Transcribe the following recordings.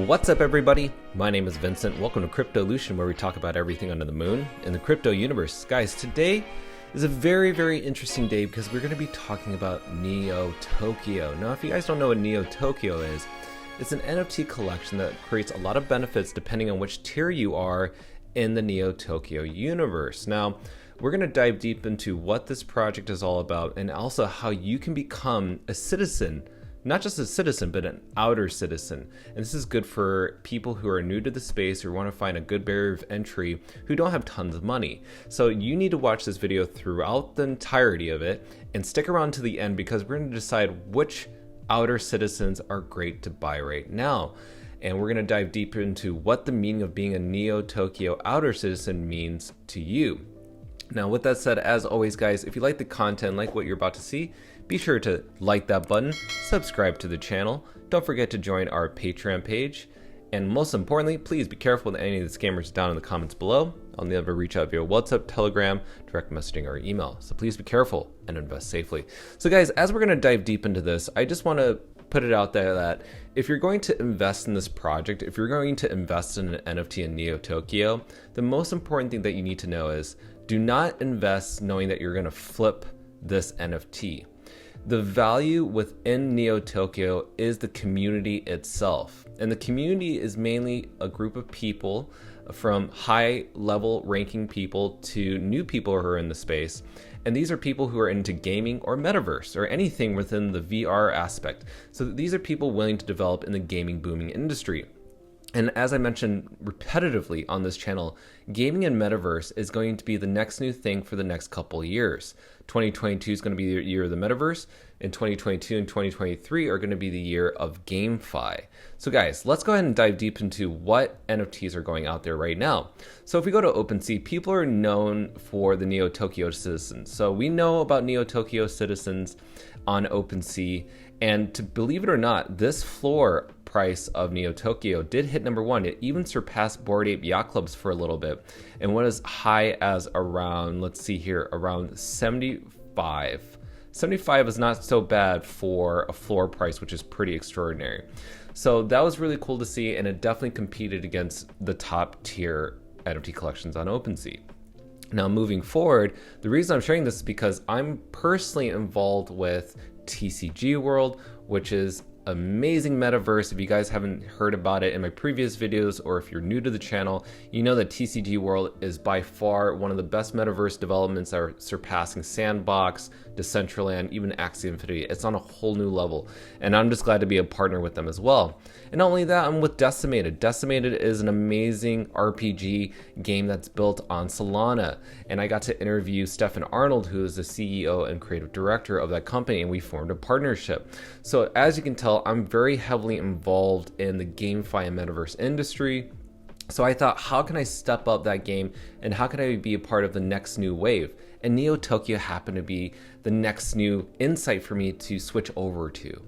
What's up, everybody? My name is Vincent. Welcome to Cryptolution, where we talk about everything under the moon in the crypto universe. Guys, today is a very interesting day because we're going to be talking about Neo Tokyo. Now, if you guys don't know what Neo Tokyo is, it's an NFT collection that creates a lot of benefits depending on which tier you are in the Neo Tokyo universe. Now, we're going to dive deep into what this project is all about and also how you can become a citizen. Not just a citizen, but an outer citizen. And this is good for people who are new to the space or want to find a good barrier of entry who don't have tons of money. So you need to watch this video throughout the entirety of it and stick around to the end because we're going to decide which outer citizens are great to buy right now. And we're going to dive deeper into what the meaning of being a Neo Tokyo outer citizen means to you. Now, with that said, as always, guys, if you like the content, like what you're about to see, be sure to like that button, subscribe to the channel, don't forget to join our Patreon page, and most importantly, please be careful with any of the scammers down in the comments below. I'll never reach out via WhatsApp, Telegram, direct messaging, or email, so please be careful and invest safely. So guys, as we're going to dive deep into this, I just want to put it out there that if you're going to invest in this project, if you're going to invest in an NFT in Neo Tokyo, the most important thing that you need to know is do not invest knowing that you're going to flip this NFT. The value within Neo Tokyo is the community itself. And the community is mainly a group of people from high level ranking people to new people who are in the space. And these are people who are into gaming or metaverse or anything within the VR aspect. So these are people willing to develop in the gaming booming industry. And as I mentioned repetitively on this channel, gaming and metaverse is going to be the next new thing for the next couple of years. 2022 is going to be the year of the metaverse, and 2022 and 2023 are going to be the year of GameFi. So guys, let's go ahead and dive deep into what NFTs are going out there right now. So if we go to OpenSea, people are known for the Neo Tokyo citizens. So we know about Neo Tokyo citizens on OpenSea, and to believe it or not, this floor price of Neo Tokyo did hit #1. It even surpassed Bored Ape Yacht Clubs for a little bit, and went as high as around, let's see here, around 75. 75 is not so bad for a floor price, which is pretty extraordinary. So that was really cool to see, and it definitely competed against the top tier NFT collections on OpenSea. Now moving forward, the reason I'm sharing this is because I'm personally involved with TCG World, which is amazing metaverse. If you guys haven't heard about it in my previous videos, or if you're new to the channel, you know that TCG World is by far one of the best metaverse developments that are surpassing Sandbox, Decentraland, even Axie Infinity. It's on a whole new level, and I'm just glad to be a partner with them as well. And not only that, I'm with Decimated. Decimated is an amazing RPG game that's built on Solana, and I got to interview Stefan Arnold, who is the CEO and creative director of that company, and we formed a partnership. So as you can tell, I'm very heavily involved in the GameFi and metaverse industry. So I thought, how can I step up that game and how can I be a part of the next new wave? And Neo Tokyo happened to be the next new insight for me to switch over to.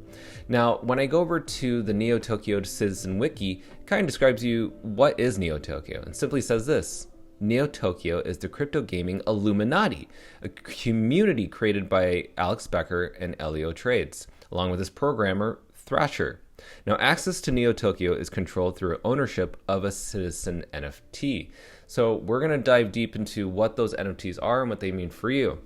Now, when I go over to the Neo Tokyo Citizen Wiki, it kind of describes you what is Neo Tokyo, and simply says this: Neo Tokyo is the crypto gaming Illuminati, a community created by Alex Becker and Elio Trades, along with his programmer, Thrasher. Now, access to Neo Tokyo is controlled through ownership of a citizen NFT. So we're going to dive deep into what those NFTs are and what they mean for you.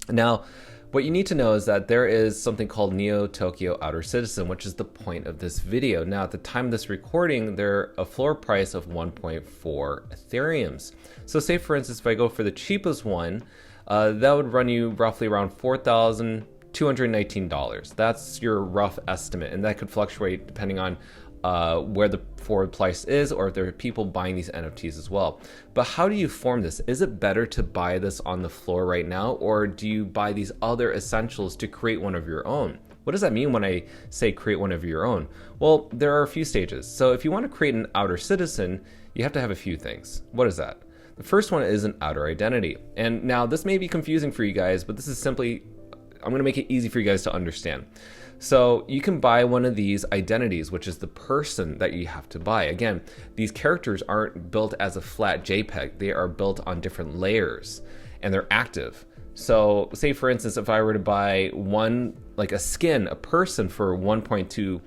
Now, what you need to know is that there is something called Neo Tokyo Outer Citizen, which is the point of this video. Now, at the time of this recording, they're a floor price of 1.4 Ethereums. So say, for instance, if I go for the cheapest one, that would run you roughly around $4,219. That's your rough estimate, and that could fluctuate depending on where the forward price is, or if there are people buying these NFTs as well. But how do you form this? Is it better to buy this on the floor right now, or do you buy these other essentials to create one of your own? What does that mean when I say create one of your own? Well, there are a few stages. So if you want to create an outer citizen, you have to have a few things. What is that? The first one is an outer identity. And now this may be confusing for you guys, but this is simply, I'm going to make it easy for you guys to understand. So you can buy one of these identities, which is the person that you have to buy. Again, these characters aren't built as a flat JPEG. They are built on different layers, and they're active. So say, for instance, if I were to buy one, like a skin, a person for 1.2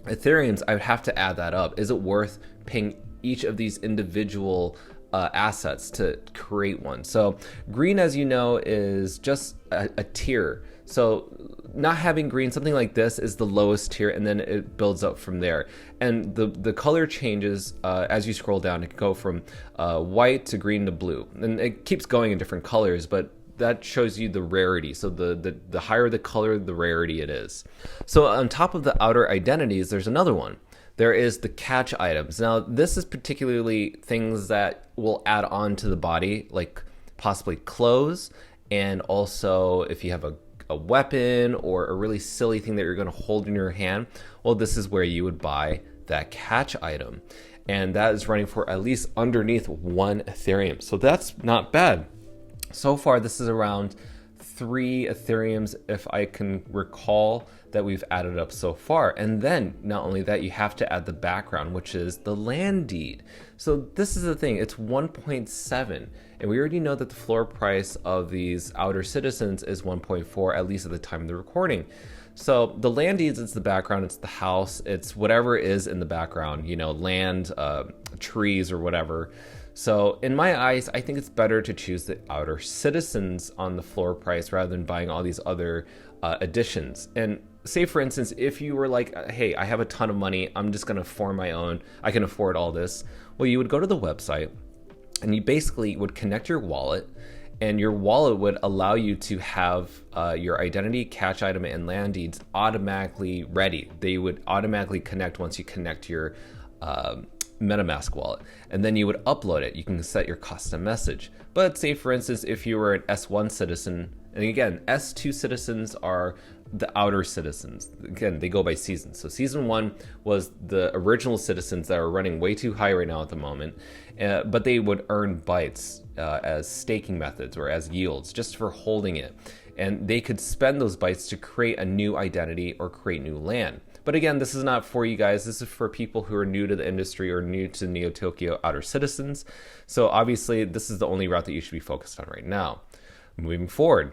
Ethereum's, I would have to add that up. Is it worth paying each of these individual assets to create one? So green, as you know, is just a tier. So not having green, something like this is the lowest tier, and then it builds up from there. And the color changes as you scroll down. It can go from white to green to blue, and it keeps going in different colors, but that shows you the rarity. So the higher the color, the rarity it is. So on top of the outer identities, there's another one. There is the catch items. Now, this is particularly things that will add on to the body, like possibly clothes, and also if you have a weapon or a really silly thing that you're going to hold in your hand, well, this is where you would buy that catch item. And that is running for at least underneath 1 Ethereum. So that's not bad. So far, this is around 3 Ethereums, if I can recall, that we've added up so far. And then not only that, you have to add the background, which is the land deed. So this is the thing, it's 1.7. And we already know that the floor price of these outer citizens is 1.4, at least at the time of the recording. So the land deeds, it's the background, it's the house, it's whatever is in the background, land, trees or whatever. So in my eyes, I think it's better to choose the outer citizens on the floor price rather than buying all these other additions. And say, for instance, if you were like, hey, I have a ton of money, I'm just going to form my own, I can afford all this. Well, you would go to the website and you basically would connect your wallet, and your wallet would allow you to have your identity, catch item, and land deeds automatically ready. They would automatically connect once you connect your MetaMask wallet, and then you would upload it. You can set your custom message. But say, for instance, if you were an S1 citizen, and again, S2 citizens are the outer citizens. Again, they go by seasons. So season 1 was the original citizens that are running way too high right now at the moment, but they would earn bytes as staking methods or as yields just for holding it. And they could spend those bytes to create a new identity or create new land. But again, this is not for you guys. This is for people who are new to the industry or new to Neo Tokyo outer citizens. So obviously, this is the only route that you should be focused on right now. Moving forward,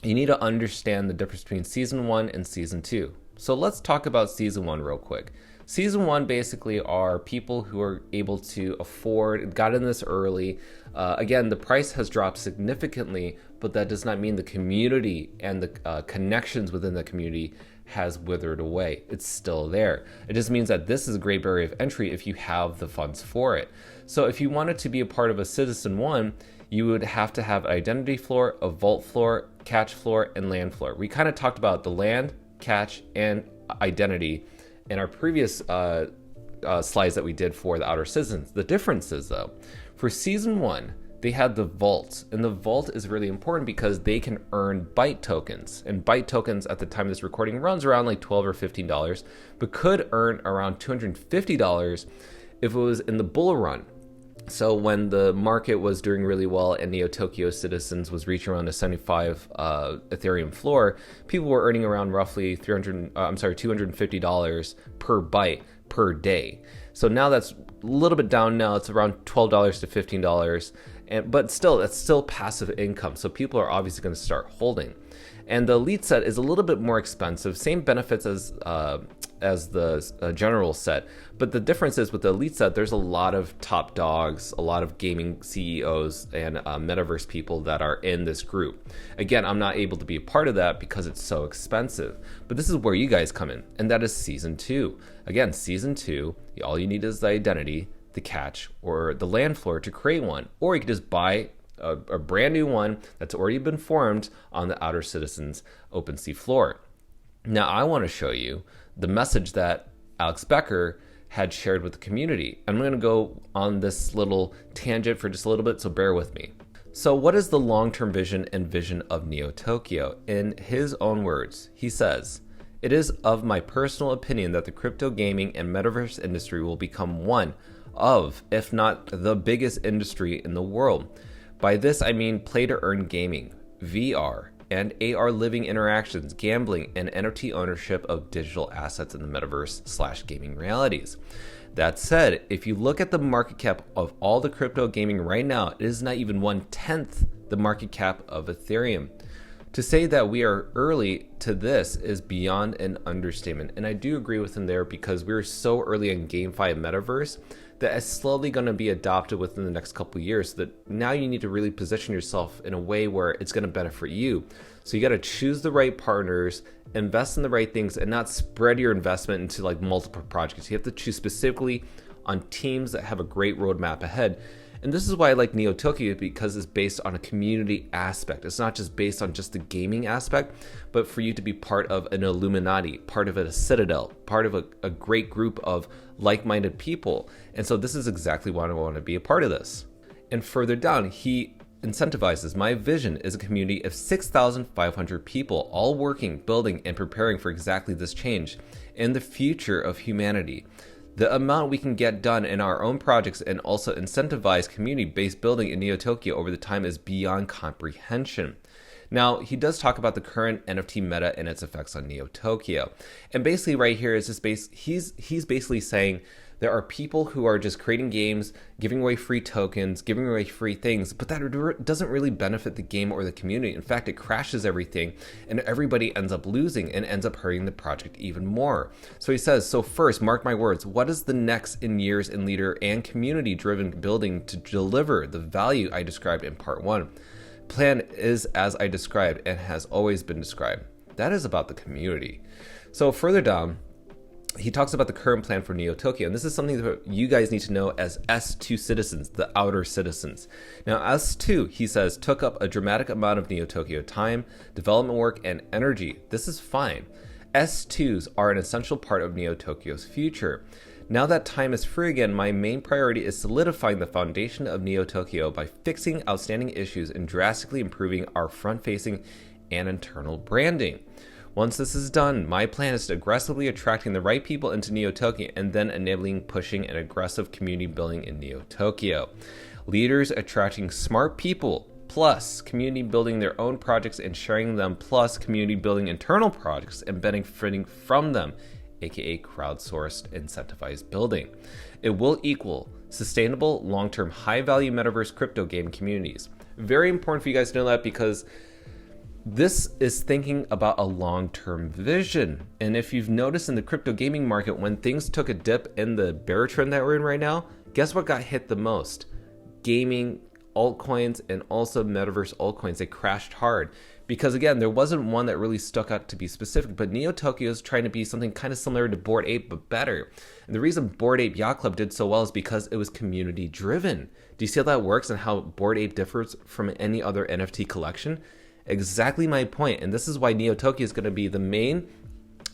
you need to understand the difference between Season 1 and Season 2. So let's talk about Season 1 real quick. Season 1 basically are people who are able to afford, got in this early. Again, the price has dropped significantly, but that does not mean the community and the connections within the community has withered away. It's still there. It just means that this is a great barrier of entry if you have the funds for it. So if you wanted to be a part of a Citizen 1, you would have to have an identity floor, a vault floor, catch floor, and land floor. We kind of talked about the land, catch, and identity in our previous slides that we did for the outer citizens. The difference is, though, for Season 1, they had the vault, and the vault is really important because they can earn byte tokens, and byte tokens at the time of this recording runs around like $12 or $15, but could earn around $250 if it was in the bull run. So when the market was doing really well and Neo Tokyo citizens was reaching around a 75 Ethereum floor, people were earning around roughly $250 per byte per day. So now that's a little bit down now. It's around $12 to $15. But still, that's still passive income. So people are obviously going to start holding. And the elite set is a little bit more expensive. Same benefits as the general set. But the difference is with the elite set, there's a lot of top dogs, a lot of gaming CEOs and Metaverse people that are in this group. Again, I'm not able to be a part of that because it's so expensive. But this is where you guys come in. And that is Season 2. Again, Season 2, all you need is the identity, the catch, or the land floor to create one. Or you can just buy a brand new one that's already been formed on the Outer Citizens OpenSea floor. Now I want to show you the message that Alex Becker had shared with the community. I'm going to go on this little tangent for just a little bit, so bear with me. So what is the long-term vision and vision of Neo Tokyo? In his own words, he says, "It is of my personal opinion that the crypto gaming and metaverse industry will become one of, if not the biggest industry in the world. By this, I mean play-to-earn gaming, VR, and AR living interactions, gambling, and NFT ownership of digital assets in the metaverse/gaming realities. That said, if you look at the market cap of all the crypto gaming right now, it is not even 1/10 the market cap of Ethereum. To say that we are early to this is beyond an understatement. And I do agree with him there because we're so early in GameFi and Metaverse that it's slowly going to be adopted within the next couple of years. So that now you need to really position yourself in a way where it's going to benefit you. So you got to choose the right partners, invest in the right things, and not spread your investment into like multiple projects. You have to choose specifically on teams that have a great roadmap ahead. And this is why I like Neo Tokyo, because it's based on a community aspect. It's not just based on just the gaming aspect, but for you to be part of an Illuminati, part of a citadel, part of a great group of like-minded people. And so this is exactly why I want to be a part of this. And further down, he incentivizes, my vision is a community of 6,500 people, all working, building, and preparing for exactly this change and the future of humanity. The amount we can get done in our own projects and also incentivize community-based building in Neo Tokyo over the time is beyond comprehension. Now, he does talk about the current NFT meta and its effects on Neo Tokyo. And basically right here is just he's basically saying there are people who are just creating games, giving away free tokens, giving away free things, but that doesn't really benefit the game or the community. In fact, it crashes everything and everybody ends up losing and ends up hurting the project even more. So he says, so first, mark my words, what is the next in years in leader and community-driven building to deliver the value I described in part 1? Plan is as I described and has always been described. That is about the community. So further down, he talks about the current plan for Neo Tokyo, and this is something that you guys need to know as S2 citizens, the outer citizens. Now, S2, he says, took up a dramatic amount of Neo Tokyo time, development work, and energy. This is fine. S2s are an essential part of Neo Tokyo's future. Now that time is free again, my main priority is solidifying the foundation of Neo Tokyo by fixing outstanding issues and drastically improving our front-facing and internal branding. Once this is done, my plan is to aggressively attracting the right people into Neo Tokyo and then enabling pushing an aggressive community building in Neo Tokyo. Leaders attracting smart people, plus community building their own projects and sharing them, plus community building internal projects and benefiting from them, aka crowdsourced incentivized building. It will equal sustainable, long-term, high-value metaverse crypto game communities. Very important for you guys to know that because this is thinking about a long-term vision. And if you've noticed in the crypto gaming market, when things took a dip in the bear trend that we're in right now, guess what got hit the most? Gaming, altcoins, and also metaverse altcoins. They crashed hard because, again, there wasn't one that really stuck out to be specific, but Neo Tokyo is trying to be something kind of similar to Bored Ape, but better. And the reason Bored Ape Yacht Club did so well is because it was community driven. Do you see how that works and how Bored Ape differs from any other NFT collection? Exactly my point, and this is why Neo Tokyo is going to be the main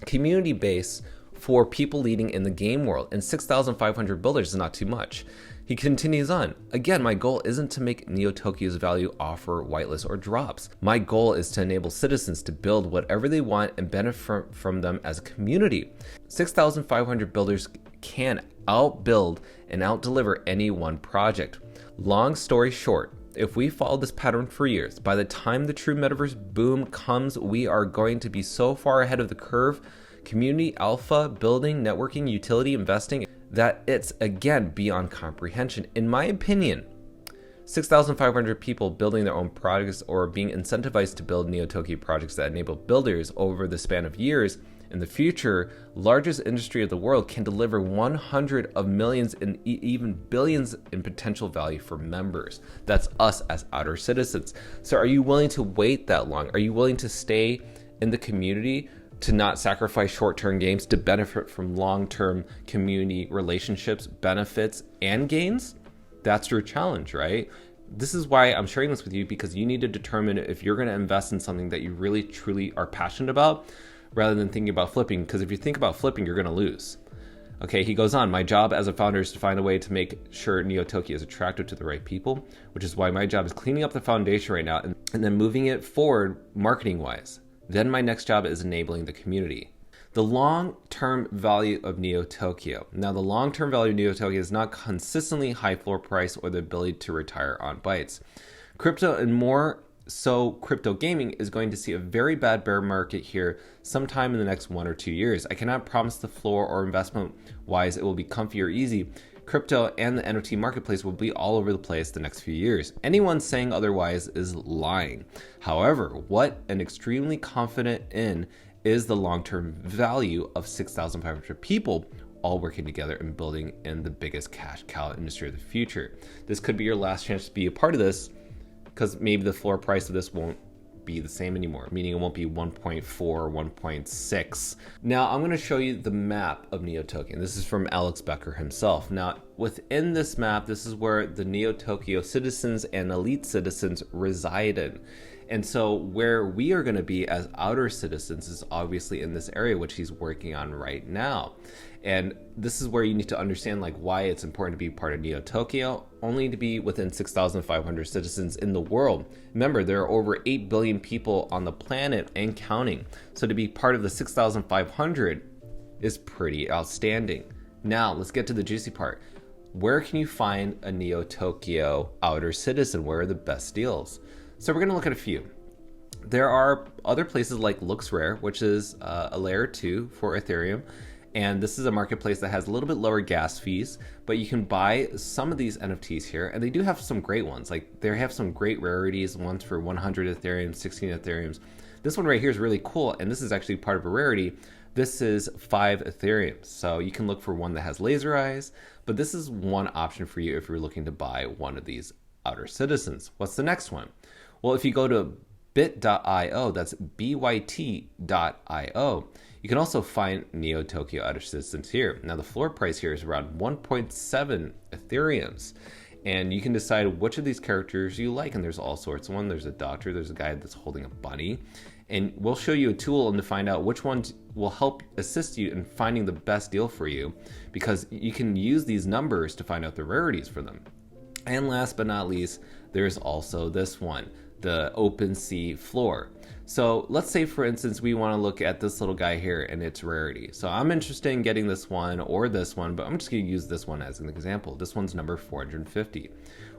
community base for people leading in the game world, and 6,500 builders is not too much. He continues on, again, my goal isn't to make Neo Tokyo's value offer whitelist or drops. My goal is to enable citizens to build whatever they want and benefit from them as a community. 6,500 builders can outbuild and outdeliver any one project. Long story short, if we follow this pattern for years, by the time the true metaverse boom comes, we are going to be so far ahead of the curve, community, alpha, building, networking, utility, investing, that it's again beyond comprehension. In my opinion, 6,500 people building their own projects or being incentivized to build Neo Tokyo projects that enable builders over the span of years in the future, largest industry of the world can deliver 100 of millions and even billions in potential value for members. That's us as outer citizens. So are you willing to wait that long? Are you willing to stay in the community to not sacrifice short-term gains to benefit from long-term community relationships, benefits, and gains? That's your challenge, right? This is why I'm sharing this with you, because you need to determine if you're going to invest in something that you really truly are passionate about rather than thinking about flipping, because if you think about flipping, you're going to lose. Okay, he goes on, my job as a founder is to find a way to make sure Neo Tokyo is attractive to the right people, which is why my job is cleaning up the foundation right now and then moving it forward marketing-wise. Then my next job is enabling the community. The long-term value of Neo Tokyo. Now, the long-term value of Neo Tokyo is not consistently high floor price or the ability to retire on BYTES. Crypto and more so crypto gaming is going to see a very bad bear market here sometime in the next 1 or 2 years. I cannot promise the floor or investment wise it will be comfy or easy Crypto and the NFT marketplace will be all over the place the next few years. Anyone saying otherwise is lying. However, what I'm extremely confident in is the long-term value of 6,500 people all working together and building in the biggest cash cow industry of the future. This could be your last chance to be a part of this, because maybe the floor price of this won't be the same anymore, meaning it won't be 1.4 or 1.6. Now I'm going to show you the map of Neo Tokyo. This is from Alex Becker himself. Now within this map, this is where the Neo Tokyo citizens and elite citizens reside in. And so where we are going to be as outer citizens is obviously in this area, which he's working on right now. And this is where you need to understand like why it's important to be part of Neo Tokyo, only to be within 6,500 citizens in the world. Remember, there are over 8 billion people on the planet and counting. So to be part of the 6,500 is pretty outstanding. Now let's get to the juicy part. Where can you find a Neo Tokyo outer citizen? Where are the best deals? So we're going to look at a few. There are other places like LooksRare, which is a layer 2 for Ethereum. And this is a marketplace that has a little bit lower gas fees, but you can buy some of these NFTs here. And they do have some great ones. Like they have some great rarities, ones for 100 Ethereum, 16 Ethereums. This one right here is really cool. And this is actually part of a rarity. This is 5 Ethereum. So you can look for one that has laser eyes, but this is one option for you if you're looking to buy one of these outer citizens. What's the next one? Well, if you go to bit.io, that's byt.io, you can also find Neo Tokyo outer citizens here. Now the floor price here is around 1.7 Ethereums. And you can decide which of these characters you like. And there's all sorts of one. There's a doctor, there's a guy that's holding a bunny. And we'll show you a tool and to find out which ones will help assist you in finding the best deal for you, because you can use these numbers to find out the rarities for them. And last but not least, there's also this one, the OpenSea floor. So let's say, for instance, we want to look at this little guy here and its rarity. So I'm interested in getting this one or this one, but I'm just going to use this one as an example. This one's number 450.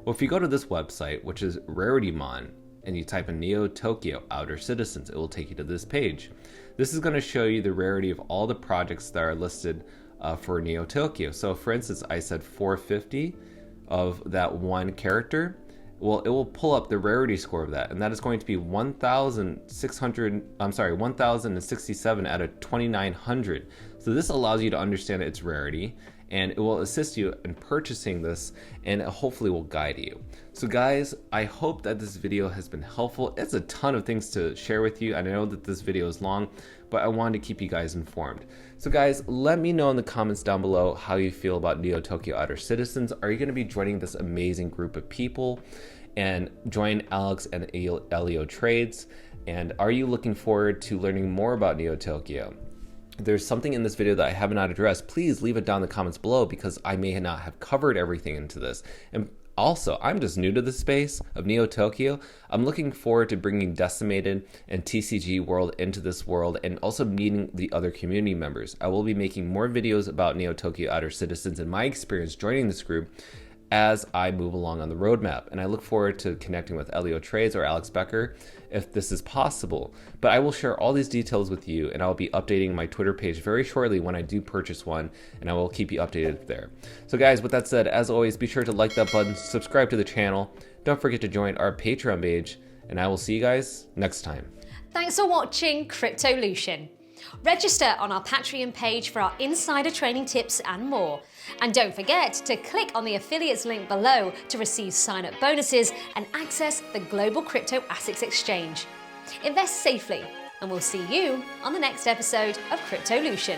Well, if you go to this website, which is RarityMon, and you type in Neo Tokyo Outer Citizens, it will take you to this page. This is going to show you the rarity of all the projects that are listed for Neo Tokyo. So for instance, I said 450 of that one character. Well, it will pull up the rarity score of that, and that is going to be 1,067 out of 2,900. So this allows you to understand its rarity, and it will assist you in purchasing this, and it hopefully will guide you. So guys, I hope that this video has been helpful. It's a ton of things to share with you. I know that this video is long, but I wanted to keep you guys informed. So guys, let me know in the comments down below how you feel about Neo Tokyo Outer Citizens. Are you going to be joining this amazing group of people and join Alex and Elio Trades? And are you looking forward to learning more about Neo Tokyo? If there's something in this video that I have not addressed, please leave it down in the comments below, because I may not have covered everything into this. And also, I'm just new to the space of Neo Tokyo. I'm looking forward to bringing Decimated and TCG World into this world, and also meeting the other community members. I will be making more videos about Neo Tokyo Outer Citizens and my experience joining this group as I move along on the roadmap. And I look forward to connecting with Elio Trades or Alex Becker if this is possible. But I will share all these details with you, and I'll be updating my Twitter page very shortly when I do purchase one, and I will keep you updated there. So guys, with that said, as always, be sure to like that button, subscribe to the channel, don't forget to join our Patreon page, and I will see you guys next time. Thanks for watching Cryptolution. Register on our Patreon page for our insider training tips and more. And don't forget to click on the affiliates link below to receive sign-up bonuses and access the Global Crypto Assets Exchange. Invest safely, and we'll see you on the next episode of Cryptolution.